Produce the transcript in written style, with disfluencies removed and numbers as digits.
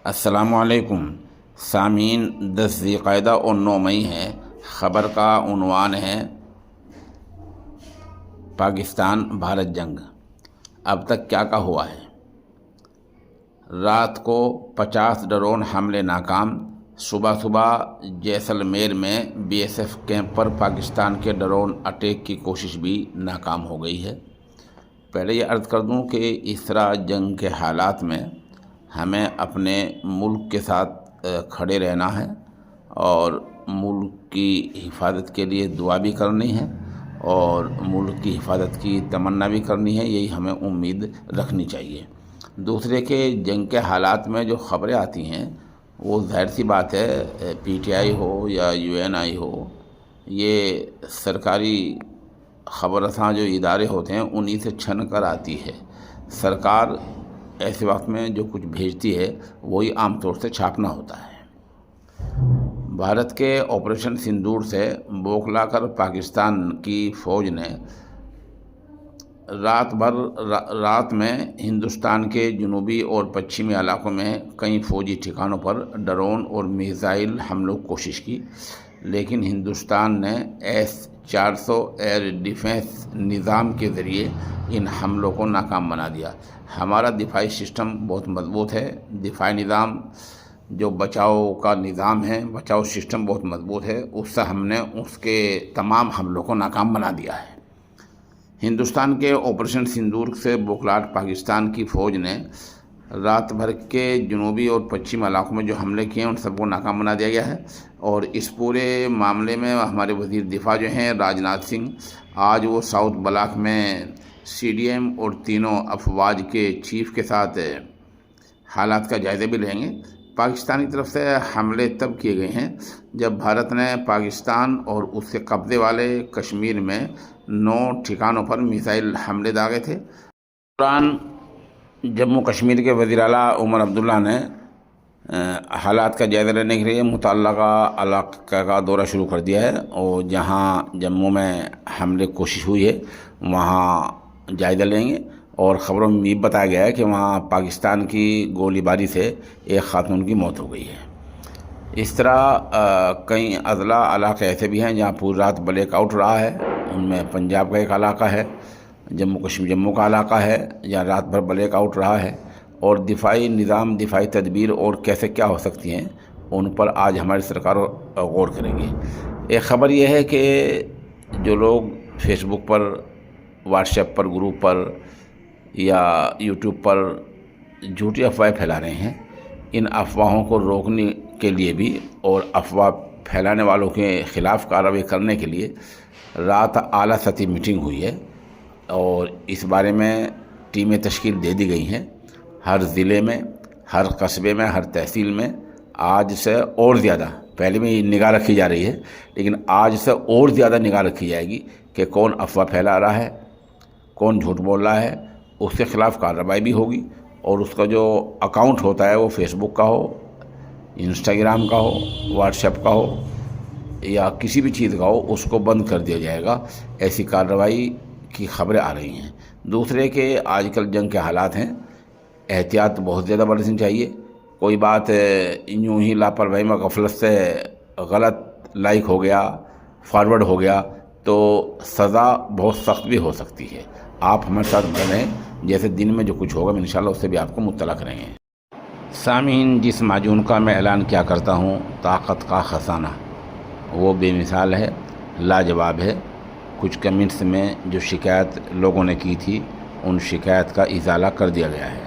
السلام علیکم سامعین، 10 ذی القعدہ اور 9 مئی ہے۔ خبر کا عنوان ہے پاکستان بھارت جنگ، اب تک کیا کیا ہوا ہے۔ رات کو 50 ڈرون حملے ناکام۔ صبح جیسلمیر میں بی ایس ایف کیمپ پر پاکستان کے ڈرون اٹیک کی کوشش بھی ناکام ہو گئی ہے۔ پہلے یہ عرض کر دوں کہ اس طرح جنگ کے حالات میں ہمیں اپنے ملک کے ساتھ کھڑے رہنا ہے اور ملک کی حفاظت کے لیے دعا بھی کرنی ہے اور ملک کی حفاظت کی تمنا بھی کرنی ہے، یہی ہمیں امید رکھنی چاہیے۔ دوسرے کہ جنگ کے حالات میں جو خبریں آتی ہیں وہ ظاہر سی بات ہے، پی ٹی آئی ہو یا یو این آئی ہو، یہ سرکاری خبر رساں جو ادارے ہوتے ہیں انہی سے چھن کر آتی ہے۔ سرکار ایسے وقت میں جو کچھ بھیجتی ہے وہی عام طور سے چھاپنا ہوتا ہے۔ بھارت کے آپریشن سندور سے بوکھلا کر پاکستان کی فوج نے رات میں ہندوستان کے جنوبی اور پچھمی علاقوں میں کئی فوجی ٹھکانوں پر ڈرون اور میزائل حملوں کی کوشش کی، لیکن ہندوستان نے S-400 ایئر ڈیفنس نظام کے ذریعے ان حملوں کو ناکام بنا دیا۔ ہمارا دفاعی سسٹم بہت مضبوط ہے، دفاعی نظام جو بچاؤ کا نظام ہے، بچاؤ سسٹم بہت مضبوط ہے، اس سے ہم نے اس کے تمام حملوں کو ناکام بنا دیا ہے۔ ہندوستان کے آپریشن سندور سے بوکھلاہٹ پاکستان کی فوج نے رات بھر کے جنوبی اور پچھم علاقوں میں جو حملے کیے ہیں ان سب کو ناکام بنا دیا گیا ہے، اور اس پورے معاملے میں ہمارے وزیر دفاع جو ہیں راجناتھ سنگھ، آج وہ ساؤتھ بلاک میں سی ڈی ایم اور تینوں افواج کے چیف کے ساتھ حالات کا جائزہ بھی لیں گے۔ پاکستان کی طرف سے حملے تب کیے گئے ہیں جب بھارت نے پاکستان اور اس کے قبضے والے کشمیر میں 9 ٹھکانوں پر میزائل حملے داغے تھے۔ دوران جموں کشمیر کے وزیر اعلیٰ عمر عبداللہ نے حالات کا جائزہ لینے کے لیے متعلقہ علاقہ کا دورہ شروع کر دیا ہے، اور جہاں جموں میں حملے کی کوشش ہوئی ہے وہاں جائزہ لیں گے، اور خبروں میں یہ بتایا گیا ہے کہ وہاں پاکستان کی گولی باری سے ایک خاتون کی موت ہو گئی ہے۔ اس طرح کئی اضلاع علاقے ایسے بھی ہیں جہاں پوری رات بلیک آؤٹ رہا ہے، ان میں پنجاب کا ایک علاقہ ہے، جموں کا علاقہ ہے جہاں رات بھر بلیک آؤٹ رہا ہے، اور دفاعی نظام، دفاعی تدبیر اور کیسے کیا ہو سکتی ہیں ان پر آج ہماری سرکار غور کرے گی۔ ایک خبر یہ ہے کہ جو لوگ فیس بک پر، واٹس ایپ پر، گروپ پر یا یوٹیوب پر جھوٹی افواہیں پھیلا رہے ہیں، ان افواہوں کو روکنے کے لیے بھی اور افواہ پھیلانے والوں کے خلاف کارروائی کرنے کے لیے رات اعلیٰ سطحی میٹنگ ہوئی ہے، اور اس بارے میں ٹیمیں تشکیل دے دی گئی ہیں۔ ہر ضلع میں، ہر قصبے میں، ہر تحصیل میں آج سے اور زیادہ، پہلے بھی نگاہ رکھی جا رہی ہے لیکن آج سے اور زیادہ نگاہ رکھی جائے گی کہ کون افواہ پھیلا رہا ہے، کون جھوٹ بول رہا ہے، اس کے خلاف کارروائی بھی ہوگی، اور اس کا جو اکاؤنٹ ہوتا ہے وہ فیس بک کا ہو، انسٹاگرام کا ہو، واٹس ایپ کا ہو یا کسی بھی چیز کا ہو، اس کو بند کر دیا جائے گا۔ ایسی کارروائی کی خبریں آ رہی ہیں۔ دوسرے کہ آج کل جنگ کے حالات ہیں، احتیاط بہت زیادہ برتنی چاہیے۔ کوئی بات یوں ہی لاپرواہی میں غفلت سے غلط لائک ہو گیا، فارورڈ ہو گیا تو سزا بہت سخت بھی ہو سکتی ہے۔ آپ ہمارے ساتھ بنے رہیں، جیسے دن میں جو کچھ ہوگا انشاءاللہ اس سے بھی آپ کو مطلع کریں گے۔ سامعین، جس معجون کا میں اعلان کیا کرتا ہوں، طاقت کا خزانہ، وہ بے مثال ہے، لاجواب ہے۔ کچھ کمنٹس میں جو شکایت لوگوں نے کی تھی ان شکایت کا ازالہ کر دیا گیا ہے۔